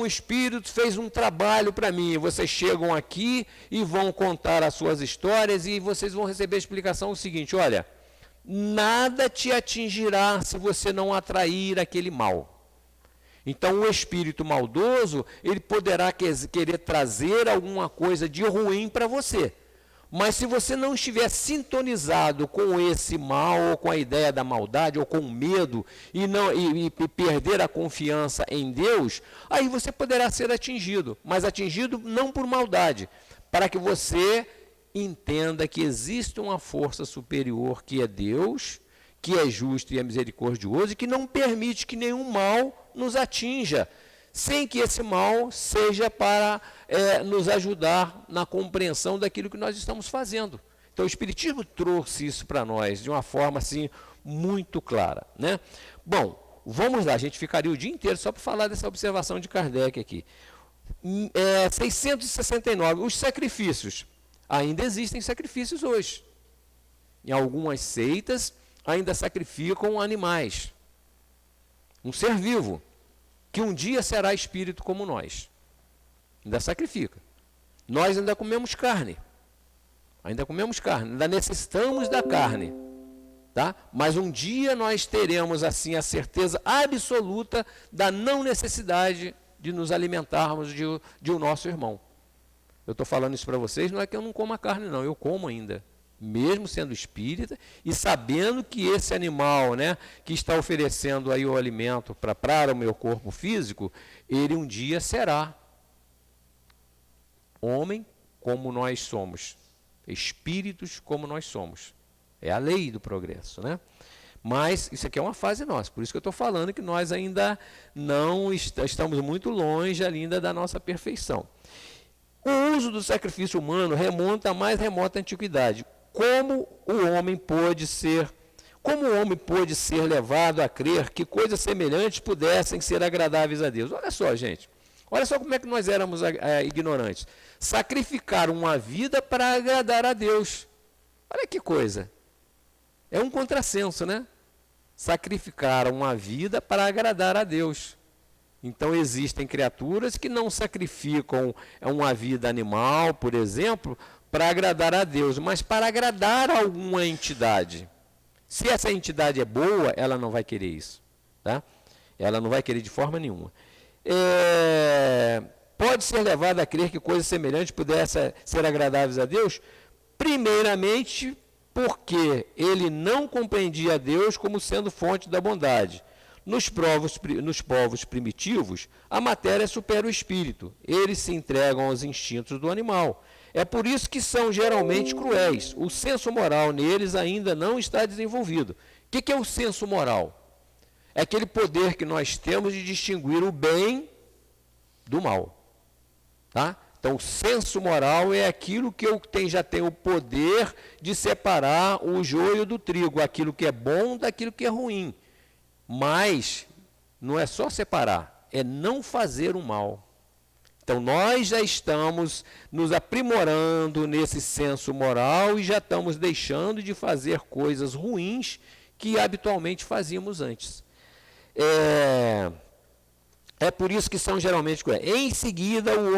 Espírito fez um trabalho para mim. Vocês chegam aqui e vão contar as suas histórias e vocês vão receber a explicação seguinte: olha, nada te atingirá se você não atrair aquele mal. Então, o espírito maldoso, ele poderá querer trazer alguma coisa de ruim para você. Mas se você não estiver sintonizado com esse mal, ou com a ideia da maldade, ou com o medo, e perder a confiança em Deus, aí você poderá ser atingido. Mas atingido não por maldade, para que você entenda que existe uma força superior que é Deus, que é justo e é misericordioso, e que não permite que nenhum mal nos atinja, sem que esse mal seja para nos ajudar na compreensão daquilo que nós estamos fazendo. Então, o Espiritismo trouxe isso para nós de uma forma assim muito clara, né? Bom, vamos lá, a gente ficaria o dia inteiro só para falar dessa observação de Kardec aqui. 669, os sacrifícios. Ainda existem sacrifícios hoje. Em algumas seitas ainda sacrificam animais. Um ser vivo, que um dia será espírito como nós. Ainda sacrifica. Nós ainda comemos carne. Ainda necessitamos da carne. Tá? Mas um dia nós teremos assim a certeza absoluta da não necessidade de nos alimentarmos de um nosso irmão. Eu estou falando isso para vocês, não é que eu não como a carne, não. Eu como ainda. Mesmo sendo espírita e sabendo que esse animal, né, que está oferecendo aí o alimento para o meu corpo físico, ele um dia será homem como nós somos, espíritos como nós somos. É a lei do progresso, né? Mas isso aqui é uma fase nossa, por isso que eu estou falando que nós ainda não estamos muito longe ainda da nossa perfeição. O uso do sacrifício humano remonta à mais remota antiguidade. Como o homem pôde ser levado a crer que coisas semelhantes pudessem ser agradáveis a Deus? Olha só, gente. Olha só como é que nós éramos ignorantes. Sacrificar uma vida para agradar a Deus. Olha que coisa. É um contrassenso, né? Sacrificar uma vida para agradar a Deus. Então, existem criaturas que não sacrificam uma vida animal, por exemplo, para agradar a Deus, mas para agradar a alguma entidade. Se essa entidade é boa, ela não vai querer isso. Tá? Ela não vai querer de forma nenhuma. Pode ser levado a crer que coisas semelhantes pudessem ser agradáveis a Deus? Primeiramente, porque ele não compreendia a Deus como sendo fonte da bondade. Nos povos primitivos, a matéria supera o espírito. Eles se entregam aos instintos do animal. É por isso que são geralmente cruéis. O senso moral neles ainda não está desenvolvido. O que é o senso moral? É aquele poder que nós temos de distinguir o bem do mal. Tá? Então, o senso moral é aquilo que já tem o poder de separar o joio do trigo, aquilo que é bom daquilo que é ruim. Mas não é só separar, é não fazer o mal. Então, nós já estamos nos aprimorando nesse senso moral e já estamos deixando de fazer coisas ruins que habitualmente fazíamos antes. É por isso que são geralmente cruéis. Em seguida, os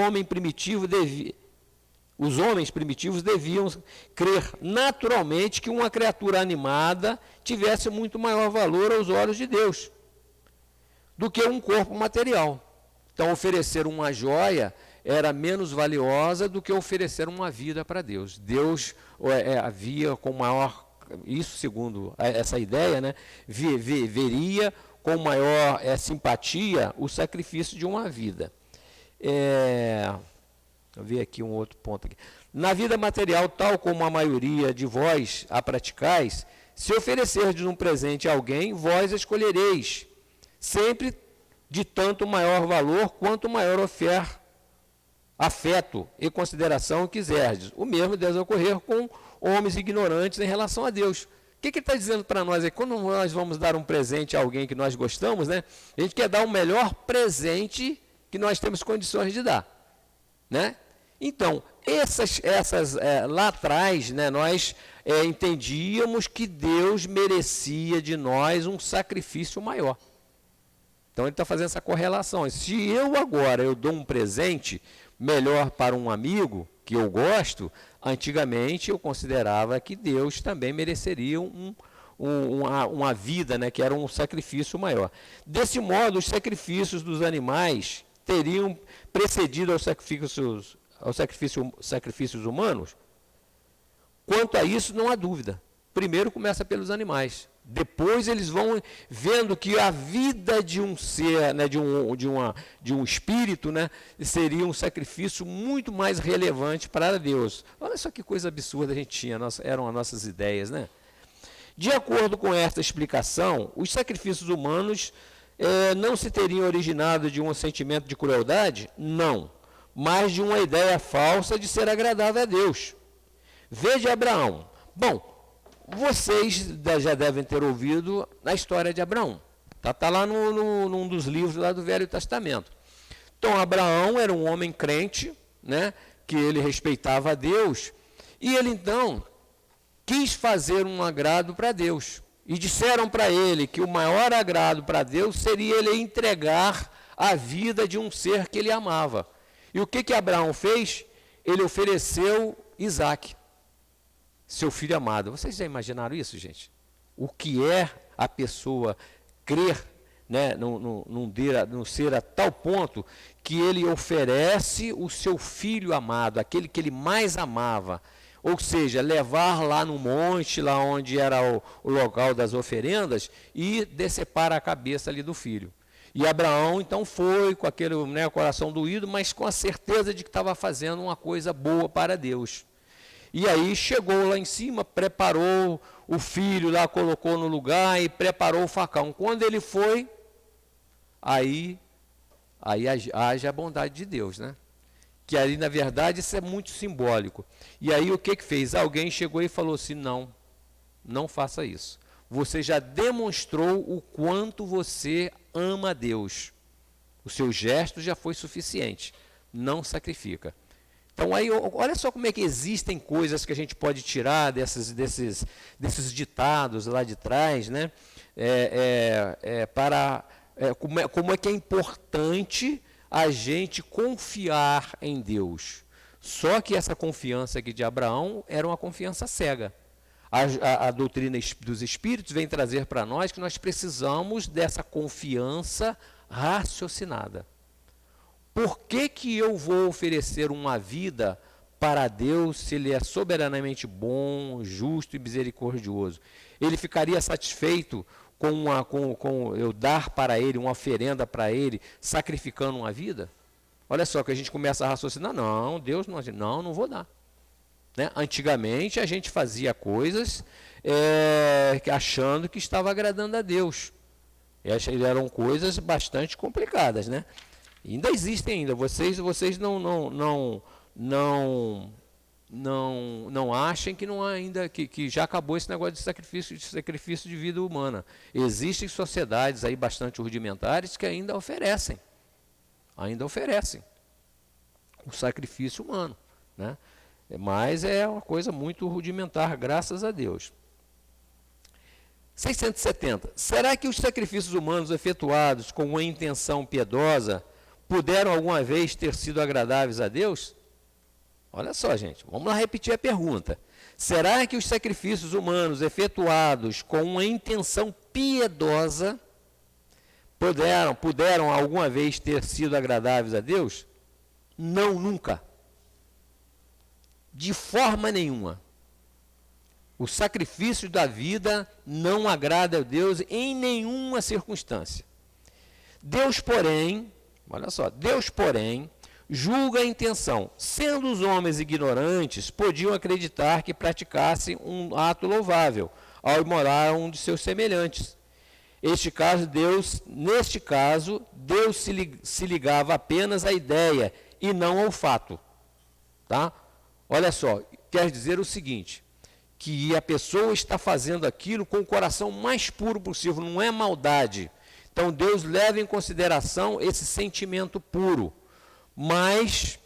homens primitivos deviam crer naturalmente que uma criatura animada tivesse muito maior valor aos olhos de Deus do que um corpo material. Então, oferecer uma joia era menos valiosa do que oferecer uma vida para Deus. Deus havia com maior, isso segundo essa ideia, né, veria com maior simpatia o sacrifício de uma vida. Vou ver aqui um outro ponto. Aqui. Na vida material, tal como a maioria de vós a praticais, se oferecerdes um presente a alguém, vós escolhereis, sempre de tanto maior valor quanto maior afeto e consideração quiserdes. O mesmo deve ocorrer com homens ignorantes em relação a Deus. O que ele está dizendo para nós é que quando nós vamos dar um presente a alguém que nós gostamos, né, a gente quer dar o melhor presente que nós temos condições de dar. Né? Então, lá atrás, né, nós entendíamos que Deus merecia de nós um sacrifício maior. Então ele está fazendo essa correlação. Se eu agora eu dou um presente melhor para um amigo que eu gosto, antigamente eu considerava que Deus também mereceria uma vida, né, que era um sacrifício maior. Desse modo, os sacrifícios dos animais teriam precedido aos sacrifícios humanos? Quanto a isso, não há dúvida. Primeiro começa pelos animais. Depois eles vão vendo que a vida de um ser, né, de um espírito, né, seria um sacrifício muito mais relevante para Deus. Olha só que coisa absurda a gente tinha, eram as nossas ideias, né? De acordo com esta explicação, os sacrifícios humanos não se teriam originado de um sentimento de crueldade? Não, mas de uma ideia falsa de ser agradável a Deus. Veja Abraão. Bom, vocês já devem ter ouvido a história de Abraão. Está lá num dos livros lá do Velho Testamento. Então, Abraão era um homem crente, né, que ele respeitava a Deus, e ele então quis fazer um agrado para Deus. E disseram para ele que o maior agrado para Deus seria ele entregar a vida de um ser que ele amava. E o que Abraão fez? Ele ofereceu Isaque, seu filho amado. Vocês já imaginaram isso, gente? O que é a pessoa crer, né, num ser a tal ponto que ele oferece o seu filho amado, aquele que ele mais amava, ou seja, levar lá no monte, lá onde era o local das oferendas, e decepar a cabeça ali do filho. E Abraão então foi com aquele, né, coração doído, mas com a certeza de que estava fazendo uma coisa boa para Deus. E aí chegou lá em cima, preparou o filho lá, colocou no lugar e preparou o facão. Quando ele foi, aí haja a bondade de Deus, né? Que ali, na verdade, isso é muito simbólico. E aí o que fez? Alguém chegou e falou assim, não faça isso. Você já demonstrou o quanto você ama a Deus. O seu gesto já foi suficiente. Não sacrifica. Então, aí, olha só como é que existem coisas que a gente pode tirar desses ditados lá de trás, né? Como é que é importante a gente confiar em Deus. Só que essa confiança aqui de Abraão era uma confiança cega. A doutrina dos Espíritos vem trazer para nós que nós precisamos dessa confiança raciocinada. Por que eu vou oferecer uma vida para Deus se Ele é soberanamente bom, justo e misericordioso? Ele ficaria satisfeito com eu dar para Ele, uma oferenda para Ele, sacrificando uma vida? Olha só que a gente começa a raciocinar, não, Deus não vou dar. Né? Antigamente a gente fazia coisas achando que estava agradando a Deus. Eram coisas bastante complicadas, né? Ainda existem ainda. Vocês não achem que não há ainda que já acabou esse negócio de sacrifício de vida humana. Existem sociedades aí bastante rudimentares que ainda oferecem o sacrifício humano, né? Mas é uma coisa muito rudimentar, graças a Deus. 670. Será que os sacrifícios humanos efetuados com uma intenção piedosa puderam alguma vez ter sido agradáveis a Deus? Olha só, gente, vamos lá repetir a pergunta. Será que os sacrifícios humanos efetuados com uma intenção piedosa puderam alguma vez ter sido agradáveis a Deus? Não, nunca. De forma nenhuma. O sacrifício da vida não agrada a Deus em nenhuma circunstância. Deus, porém, olha só, julga a intenção. Sendo os homens ignorantes, podiam acreditar que praticassem um ato louvável, ao imolar um de seus semelhantes. Neste caso, Deus se ligava apenas à ideia e não ao fato. Tá? Olha só, quer dizer o seguinte, que a pessoa está fazendo aquilo com o coração mais puro possível, não é maldade. Então Deus leva em consideração esse sentimento puro, mas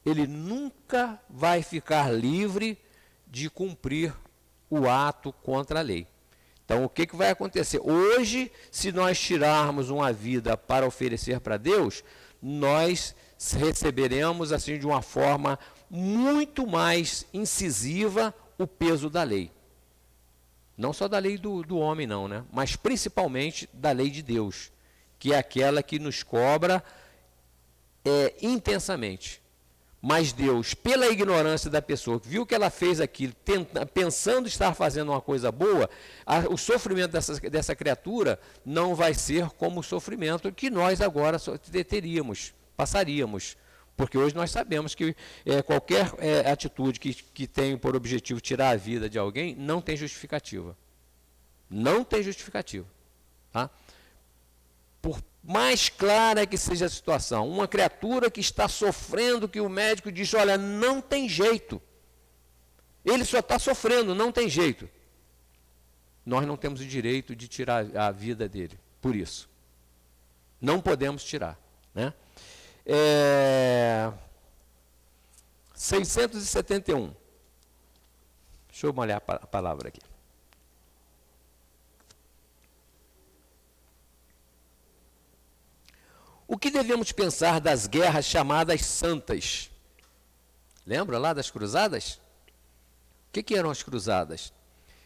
ele nunca vai ficar livre de cumprir o ato contra a lei. Então, o que vai acontecer? Hoje, se nós tirarmos uma vida para oferecer para Deus, nós receberemos, assim, de uma forma muito mais incisiva, o peso da lei. Não só da lei do homem, não, né? Mas principalmente da lei de Deus, que é aquela que nos cobra intensamente. Mas Deus, pela ignorância da pessoa, que viu que ela fez aquilo, pensando estar fazendo uma coisa boa, o sofrimento dessa criatura não vai ser como o sofrimento que nós agora passaríamos. Porque hoje nós sabemos que qualquer atitude que tem por objetivo tirar a vida de alguém não tem justificativa. Não tem justificativa. Tá? Por mais clara que seja a situação, uma criatura que está sofrendo, que o médico diz, olha, não tem jeito. Ele só está sofrendo, não tem jeito. Nós não temos o direito de tirar a vida dele, por isso. Não podemos tirar, né? 671. Deixa eu molhar a palavra aqui. O que devemos pensar das guerras chamadas santas? Lembra lá das cruzadas? O que eram as cruzadas?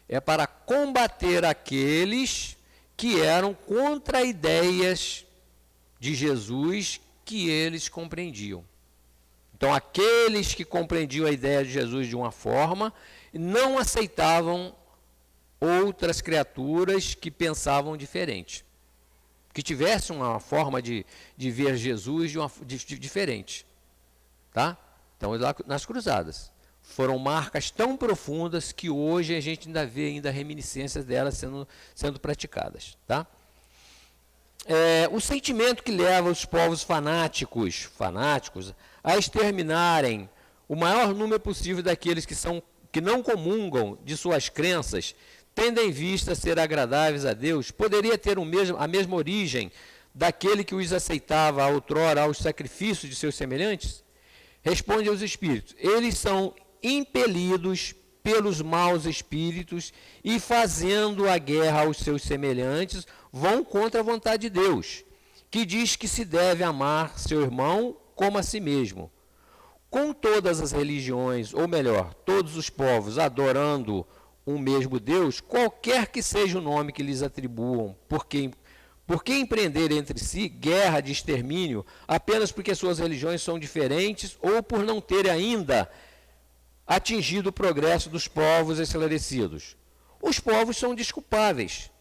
É para combater aqueles que eram contra ideias de Jesus que eles compreendiam. Então, aqueles que compreendiam a ideia de Jesus de uma forma, não aceitavam outras criaturas que pensavam diferente. Que tivessem uma forma de ver Jesus diferente. Tá? Então, lá nas cruzadas. Foram marcas tão profundas que hoje a gente ainda vê reminiscências delas sendo praticadas. Tá? O sentimento que leva os povos fanáticos a exterminarem o maior número possível daqueles que não comungam de suas crenças, tendo em vista ser agradáveis a Deus, poderia ter a mesma origem daquele que os aceitava outrora aos sacrifícios de seus semelhantes? Responde aos espíritos, eles são impelidos pelos maus espíritos e, fazendo a guerra aos seus semelhantes, vão contra a vontade de Deus, que diz que se deve amar seu irmão como a si mesmo. Com todas as religiões, ou melhor, todos os povos adorando um mesmo Deus, qualquer que seja o nome que lhes atribuam, por que empreender entre si guerra de extermínio apenas porque suas religiões são diferentes ou por não terem ainda atingido o progresso dos povos esclarecidos? Os povos são desculpáveis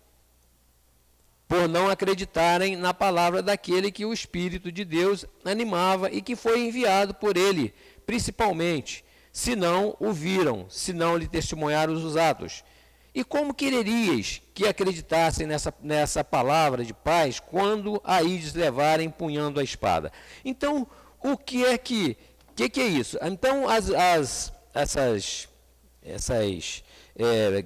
por não acreditarem na palavra daquele que o Espírito de Deus animava e que foi enviado por ele, principalmente, se não o viram, se não lhe testemunharam os atos. E como quererias que acreditassem nessa palavra de paz quando a ides levarem empunhando a espada? Então, o que é isso? Então, essas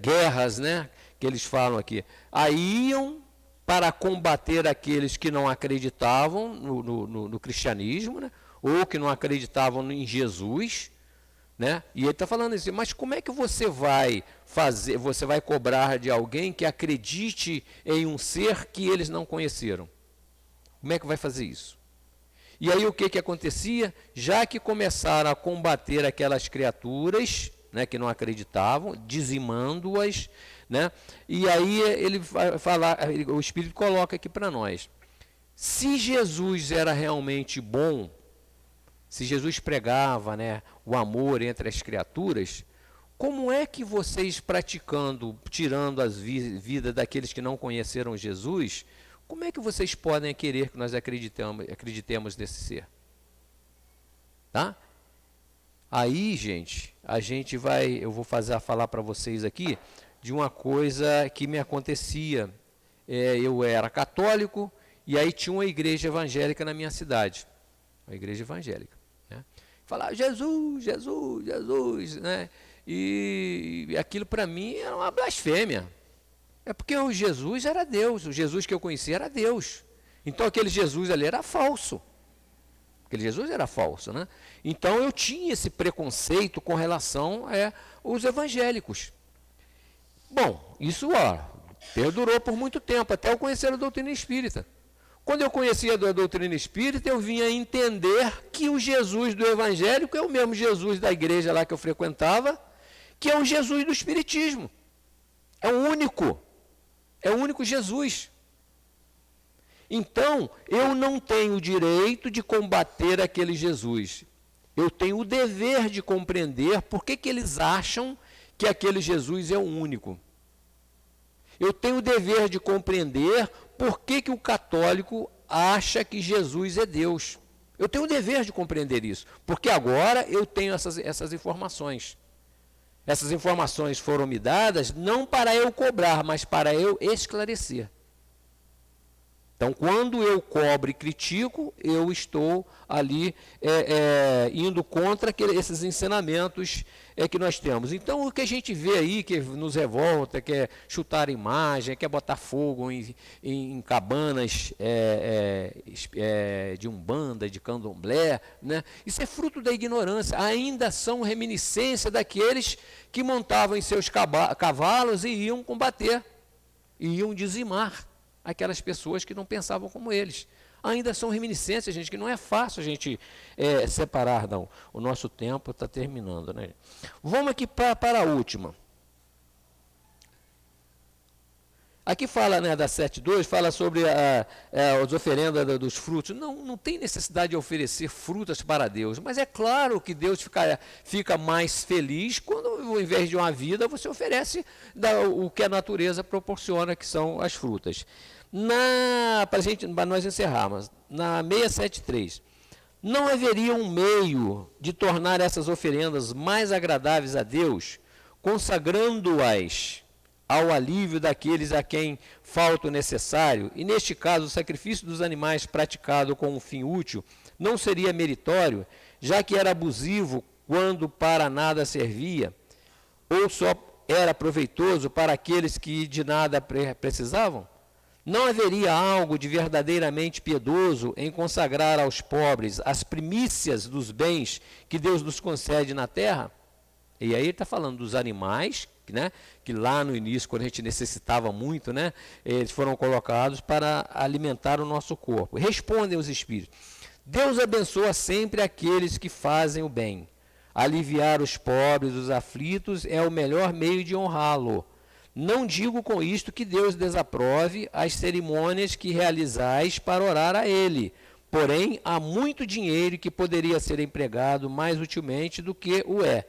guerras, né, que eles falam aqui, aí iam para combater aqueles que não acreditavam no cristianismo, né, ou que não acreditavam em Jesus, né? E ele está falando assim, mas como é que você vai cobrar de alguém que acredite em um ser que eles não conheceram? Como é que vai fazer isso? E aí o que acontecia? Já que começaram a combater aquelas criaturas, né, que não acreditavam, dizimando-as, né? E aí ele fala, o Espírito coloca aqui para nós, se Jesus era realmente bom, se Jesus pregava, né, o amor entre as criaturas, como é que vocês praticando, tirando as vidas daqueles que não conheceram Jesus, como é que vocês podem querer que nós acreditemos nesse ser? Tá? Aí, gente, eu vou falar para vocês aqui de uma coisa que me acontecia. Eu era católico e aí tinha uma igreja evangélica na minha cidade, uma igreja evangélica, né? Falava Jesus, Jesus, Jesus, né? E aquilo para mim era uma blasfêmia. É porque o Jesus era Deus, o Jesus que eu conhecia era Deus. Então aquele Jesus ali era falso. Aquele Jesus era falso, né? Então eu tinha esse preconceito com relação aos evangélicos. Bom, isso Perdurou por muito tempo, até eu conhecer a doutrina espírita. Quando eu conhecia a doutrina espírita, eu vinha entender que o Jesus do evangélico é o mesmo Jesus da igreja lá que eu frequentava, que é o Jesus do espiritismo. É o único Jesus. Então, eu não tenho o direito de combater aquele Jesus. Eu tenho o dever de compreender por que eles acham que aquele Jesus é o único. Eu tenho o dever de compreender por que o católico acha que Jesus é Deus. Eu tenho o dever de compreender isso, porque agora eu tenho essas informações. Essas informações foram me dadas não para eu cobrar, mas para eu esclarecer. Então, quando eu cobro e critico, eu estou ali indo contra esses ensinamentos que nós temos. Então, o que a gente vê aí, que nos revolta, que é chutar imagem, que é botar fogo em cabanas de umbanda, de candomblé, né? Isso é fruto da ignorância. Ainda são reminiscência daqueles que montavam em seus cavalos e iam combater, iam dizimar aquelas pessoas que não pensavam como eles. Ainda são reminiscências, gente, que não é fácil a gente separar, não. O nosso tempo está terminando, né? Vamos aqui para a última. Aqui fala, né, da 7.2, fala sobre as oferendas dos frutos. Não tem necessidade de oferecer frutas para Deus, mas é claro que Deus fica mais feliz quando, ao invés de uma vida, você oferece o que a natureza proporciona, que são as frutas. Para nós encerrarmos, na 673, não haveria um meio de tornar essas oferendas mais agradáveis a Deus, consagrando-as ao alívio daqueles a quem falta o necessário, e neste caso o sacrifício dos animais praticado com um fim útil não seria meritório, já que era abusivo quando para nada servia, ou só era proveitoso para aqueles que de nada precisavam? Não haveria algo de verdadeiramente piedoso em consagrar aos pobres as primícias dos bens que Deus nos concede na terra? E aí ele está falando dos animais, né, que lá no início, quando a gente necessitava muito, né, eles foram colocados para alimentar o nosso corpo. Respondem os espíritos: Deus abençoa sempre aqueles que fazem o bem. Aliviar os pobres, os aflitos, é o melhor meio de honrá-lo. Não digo com isto que Deus desaprove as cerimônias que realizais para orar a Ele. Porém, há muito dinheiro que poderia ser empregado mais utilmente do que o é.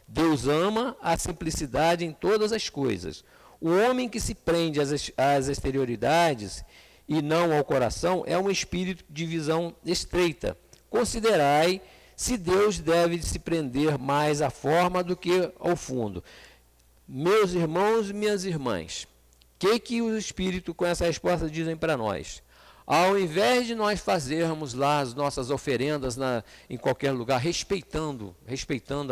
Deus ama a simplicidade em todas as coisas. O homem que se prende às exterioridades e não ao coração é um espírito de visão estreita. Considerai se Deus deve se prender mais à forma do que ao fundo. Meus irmãos e minhas irmãs, o que os espíritos com essa resposta dizem para nós? Ao invés de nós fazermos lá as nossas oferendas em qualquer lugar, respeitando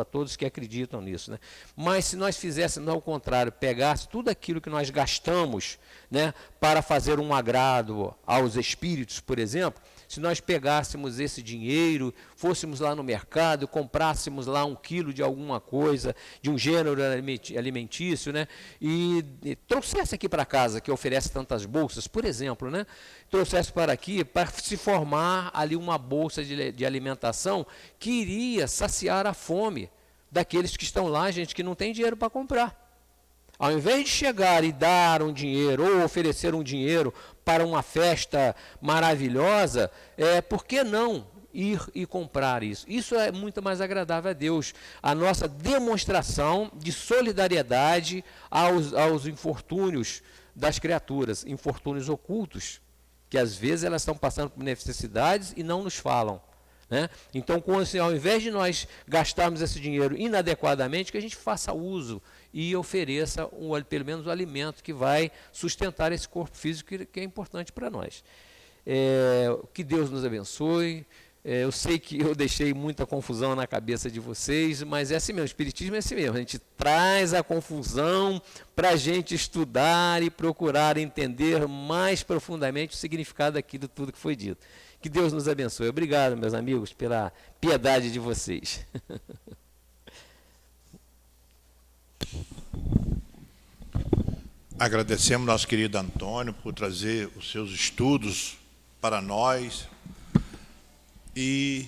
a todos que acreditam nisso, né? Mas se nós fizéssemos ao contrário, pegasse tudo aquilo que nós gastamos, né, para fazer um agrado aos espíritos, por exemplo, se nós pegássemos esse dinheiro, fôssemos lá no mercado, comprássemos lá 1 quilo de alguma coisa, de um gênero alimentício, né, e trouxesse aqui para casa, que oferece tantas bolsas, por exemplo, né, trouxesse para aqui, para se formar ali uma bolsa de alimentação que iria saciar a fome daqueles que estão lá, gente, que não tem dinheiro para comprar. Ao invés de chegar e dar um dinheiro ou oferecer um dinheiro para uma festa maravilhosa, por que não ir e comprar isso? Isso é muito mais agradável a Deus. A nossa demonstração de solidariedade aos infortúnios das criaturas, infortúnios ocultos, que às vezes elas estão passando por necessidades e não nos falam, né? Então, ao invés de nós gastarmos esse dinheiro inadequadamente, que a gente faça uso e ofereça pelo menos o alimento que vai sustentar esse corpo físico que é importante para nós. Que Deus nos abençoe. Eu sei que eu deixei muita confusão na cabeça de vocês, mas é assim mesmo, o Espiritismo é assim mesmo. A gente traz a confusão para a gente estudar e procurar entender mais profundamente o significado daquilo tudo que foi dito. Que Deus nos abençoe. Obrigado, meus amigos, pela piedade de vocês. Agradecemos nosso querido Antônio por trazer os seus estudos para nós e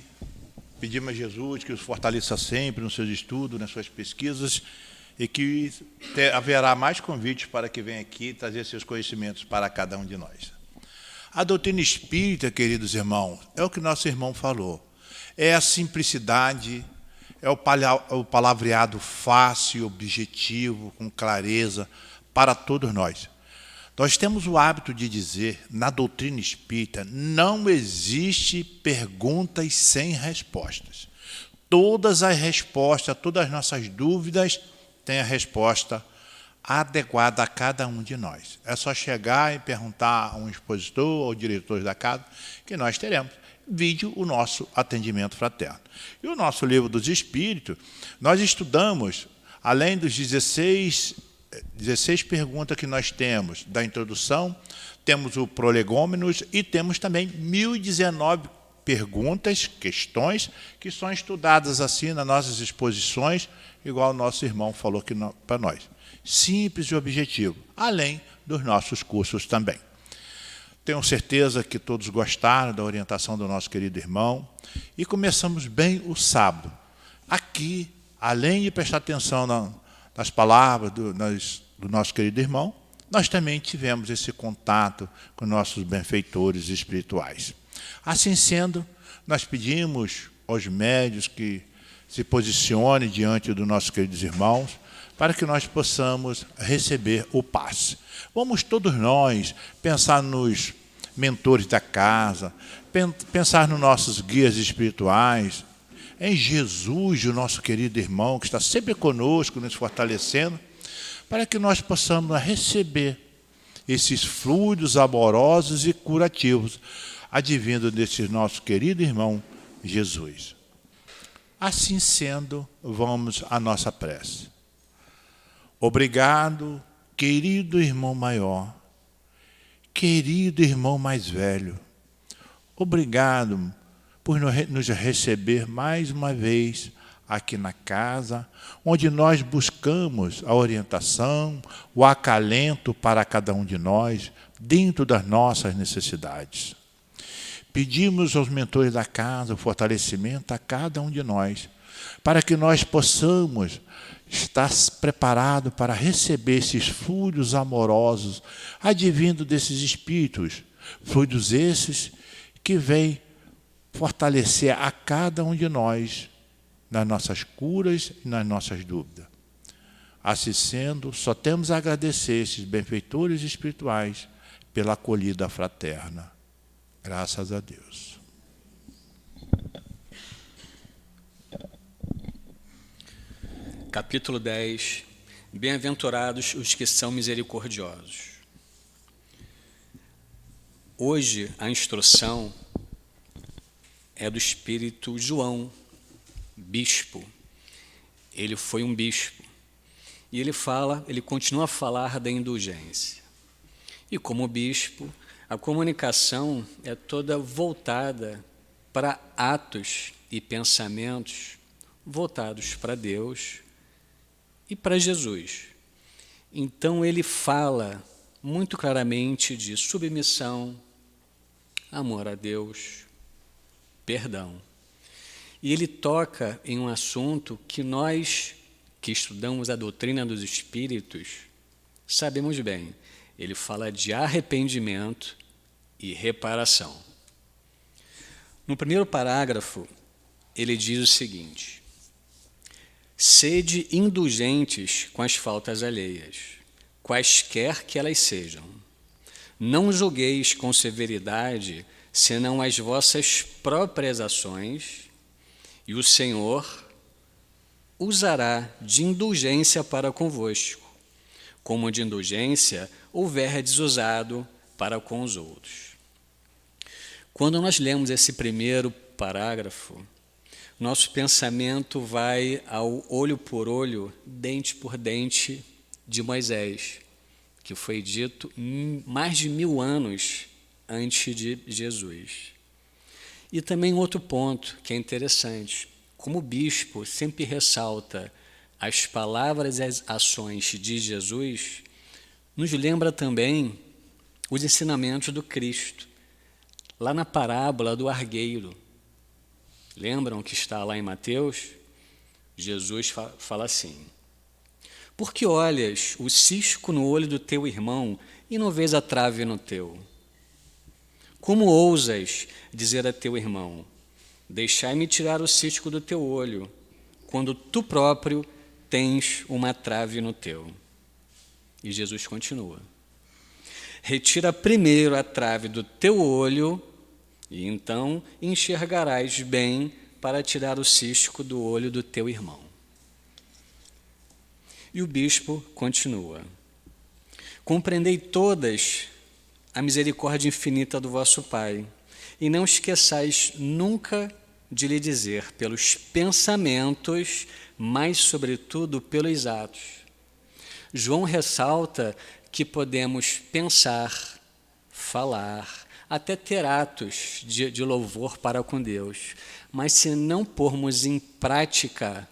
pedimos a Jesus que os fortaleça sempre nos seus estudos, nas suas pesquisas e que haverá mais convites para que venha aqui trazer seus conhecimentos para cada um de nós. A doutrina espírita, queridos irmãos, é o que nosso irmão falou. É a simplicidade, é o palavreado fácil, objetivo, com clareza, para todos nós. Nós temos o hábito de dizer, na doutrina espírita, não existe perguntas sem respostas. Todas as respostas, todas as nossas dúvidas têm a resposta adequada a cada um de nós. É só chegar e perguntar a um expositor ou diretor da casa que nós teremos. Vide o nosso atendimento fraterno. E o nosso livro dos Espíritos, nós estudamos, além dos 16 perguntas que nós temos da introdução, temos o prolegômenos e temos também 1019 perguntas, questões, que são estudadas assim nas nossas exposições, igual o nosso irmão falou aqui para nós. Simples e objetivo, além dos nossos cursos também. Tenho certeza que todos gostaram da orientação do nosso querido irmão e começamos bem o sábado. Aqui, além de prestar atenção nas palavras do nosso querido irmão, nós também tivemos esse contato com nossos benfeitores espirituais. Assim sendo, nós pedimos aos médios que se posicionem diante dos nossos queridos irmãos para que nós possamos receber o passe. Vamos todos nós pensar nos mentores da casa, pensar nos nossos guias espirituais, em Jesus, o nosso querido irmão, que está sempre conosco, nos fortalecendo, para que nós possamos receber esses fluidos amorosos e curativos, advindo desse nosso querido irmão Jesus. Assim sendo, vamos à nossa prece. Obrigado, querido irmão maior, querido irmão mais velho. Obrigado por nos receber mais uma vez aqui na casa, onde nós buscamos a orientação, o acalento para cada um de nós, dentro das nossas necessidades. Pedimos aos mentores da casa o fortalecimento a cada um de nós, para que nós possamos estar preparados para receber esses fluidos amorosos, advindo desses espíritos, fluidos esses que vêm fortalecer a cada um de nós nas nossas curas e nas nossas dúvidas. Assim sendo, só temos a agradecer esses benfeitores espirituais pela acolhida fraterna. Graças a Deus. Capítulo 10. Bem-aventurados os que são misericordiosos. Hoje a instrução é do espírito João, bispo. Ele foi um bispo. E ele continua a falar da indulgência. E como bispo, a comunicação é toda voltada para atos e pensamentos voltados para Deus e para Jesus. Então ele fala muito claramente de submissão, amor a Deus, perdão. E ele toca em um assunto que nós, que estudamos a doutrina dos espíritos, sabemos bem. Ele fala de arrependimento e reparação. No primeiro parágrafo, ele diz o seguinte: sede indulgentes com as faltas alheias, quaisquer que elas sejam. Não julgueis com severidade, senão as vossas próprias ações, e o Senhor usará de indulgência para convosco, como de indulgência houverdes usado para com os outros. Quando nós lemos esse primeiro parágrafo, nosso pensamento vai ao olho por olho, dente por dente de Moisés, que foi dito mais de 1000 anos antes de Jesus. E também outro ponto que é interessante, como o bispo sempre ressalta as palavras e as ações de Jesus, nos lembra também os ensinamentos do Cristo, lá na parábola do argueiro. Lembram que está lá em Mateus? Jesus fala assim: por que olhas o cisco no olho do teu irmão e não vês a trave no teu? Como ousas dizer a teu irmão: deixai-me tirar o cisco do teu olho, quando tu próprio tens uma trave no teu? E Jesus continua: retira primeiro a trave do teu olho, e então enxergarás bem para tirar o cisco do olho do teu irmão. E o bispo continua: compreendei todas a misericórdia infinita do vosso Pai, e não esqueçais nunca de lhe dizer pelos pensamentos, mas sobretudo pelos atos. João ressalta que podemos pensar, falar, até ter atos de louvor para com Deus, mas se não pormos em prática,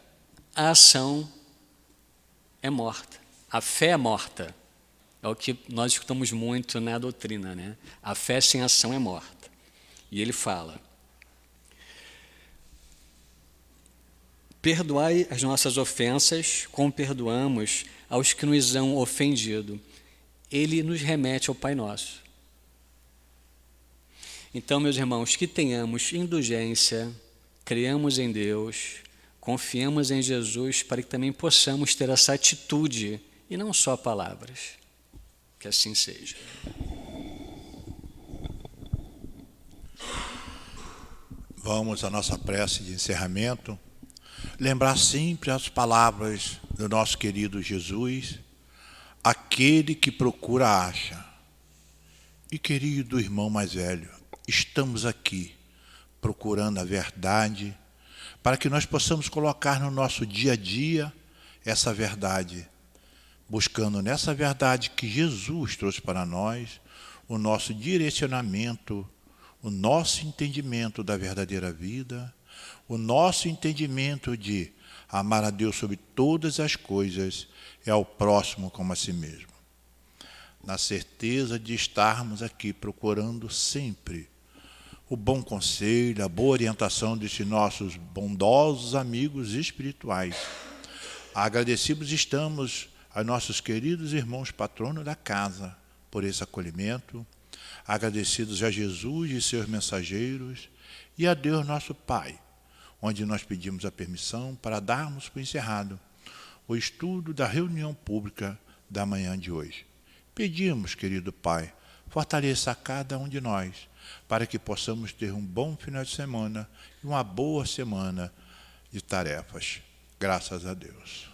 a ação é morta, a fé é morta. É o que nós escutamos muito na doutrina, né? A fé sem ação é morta. E ele fala: perdoai as nossas ofensas, como perdoamos aos que nos hão ofendido. Ele nos remete ao Pai Nosso. Então, meus irmãos, que tenhamos indulgência, creamos em Deus, confiemos em Jesus, para que também possamos ter essa atitude, e não só palavras. Que assim seja. Vamos à nossa prece de encerramento. Lembrar sempre as palavras do nosso querido Jesus: aquele que procura acha. E querido irmão mais velho, estamos aqui procurando a verdade, para que nós possamos colocar no nosso dia a dia essa verdade, buscando nessa verdade que Jesus trouxe para nós o nosso direcionamento, o nosso entendimento da verdadeira vida, o nosso entendimento de amar a Deus sobre todas as coisas e ao próximo como a si mesmo. Na certeza de estarmos aqui procurando sempre o bom conselho, a boa orientação desses nossos bondosos amigos espirituais. Agradecidos estamos a nossos queridos irmãos patronos da casa por esse acolhimento, agradecidos a Jesus e seus mensageiros e a Deus nosso Pai, onde nós pedimos a permissão para darmos por encerrado o estudo da reunião pública da manhã de hoje. Pedimos, querido Pai, fortaleça a cada um de nós, para que possamos ter um bom final de semana e uma boa semana de tarefas. Graças a Deus.